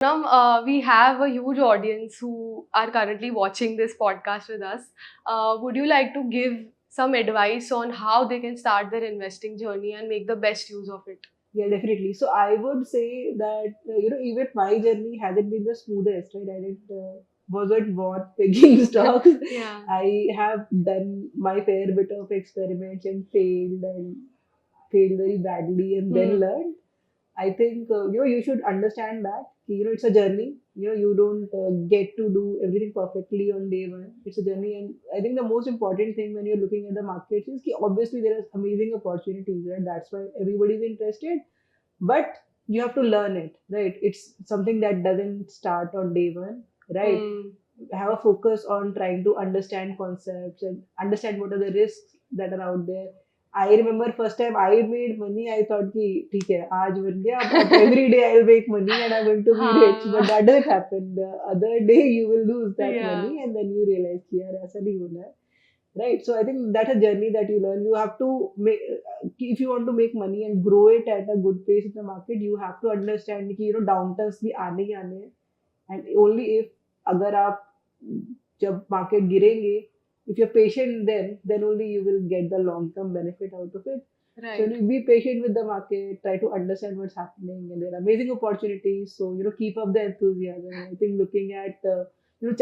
We have a huge audience who are currently watching this podcast with us. Would you like to give some advice on how they can start their investing journey and make the best use of it? Yeah, definitely. So I would say that even my journey hasn't been the smoothest, right? I didn't wasn't born picking stocks. Yeah. I have done my fair bit of experiments and failed very badly, and then learned. I think you should understand that it's a journey. You don't get to do everything perfectly on day one. It's a journey, and I think the most important thing when you're looking at the markets is obviously there are amazing opportunities, right? That's why everybody's interested, but you have to learn it, right? It's something that doesn't start on day one, right? Have a focus on trying to understand concepts and understand what are the risks that are out there. I remember first time I made money, I thought कि ठीक है आज बन गया अब every day I'll make money and I'm going to be rich, but that doesn't happen. The other day you will lose that Yeah. money and then you realize कि यार ऐसा नहीं होना है, right? So I think that's a journey that you learn. You have to make, if you want to make money and grow it at a good pace in the market, you have to understand कि downturns भी आने ही आने हैं, and only if अगर आप जब market गिरेंगे, if you're patient then only you will get the long term benefit out of it. So Right. be patient with the market, try to understand what's happening, and there are amazing opportunities. So keep up the enthusiasm. I think looking at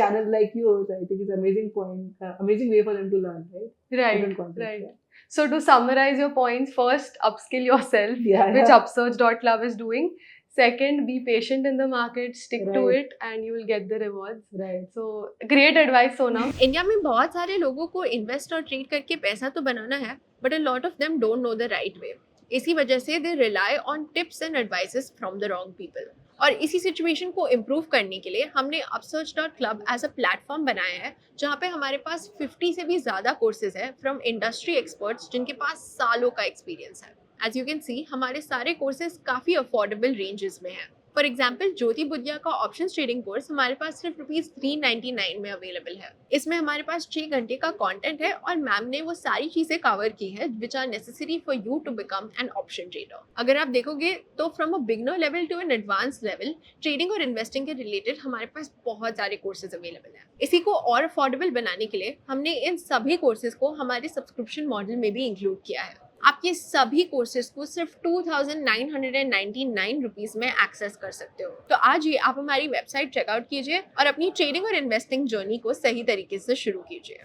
channels like yours, I think is amazing point, amazing way for them to learn, right? Right, Different concepts. right. Yeah. So to summarize your points, first, upskill yourself, Yeah, which yeah. Upsurge.club is doing. Second, be patient in the market, stick to Right. it, and you will get the rewards. Right. So great advice, Sonam. India में बहुत सारे लोगों को invest और trade करके पैसा तो बनाना है, but a lot of them don't know the right way. इसी वजह से they rely on tips and advices from the wrong people. और इसी सिचुएशन को इम्प्रूव करने के लिए हमने upsurge.club एज अ प्लेटफॉर्म बनाया है, जहाँ पे हमारे पास 50 से भी ज़्यादा कोर्सेज है फ्रॉम इंडस्ट्री एक्सपर्ट्स जिनके पास सालों का एक्सपीरियंस है. एज यू कैन सी हमारे सारे कोर्सेज काफ़ी अफोर्डेबल रेंजेस में हैं. फॉर एग्जाम्पल ज्योति बुद्धिया का ऑप्शन ट्रेडिंग कोर्स हमारे पास सिर्फ ₹399 में अवेलेबल है. इसमें हमारे पास 6 घंटे का कंटेंट है और मैम ने वो सारी चीजें कवर की है which are necessary for you to become an option trader. अगर आप देखोगे तो from a beginner level to an advance level trading और इन्वेस्टिंग के रिलेटेड हमारे पास बहुत सारे कोर्सेज अवेलेबल हैं. इसी को और अफोर्डेबल बनाने के लिए हमने इन सभी कोर्सेज को हमारे सब्सक्रिप्शन मॉडल में भी इंक्लूड किया है. आप ये सभी कोर्सेज को सिर्फ 2,999 रुपीज में एक्सेस कर सकते हो. तो आज ही आप हमारी वेबसाइट चेकआउट कीजिए और अपनी ट्रेडिंग और इन्वेस्टिंग जर्नी को सही तरीके से शुरू कीजिए.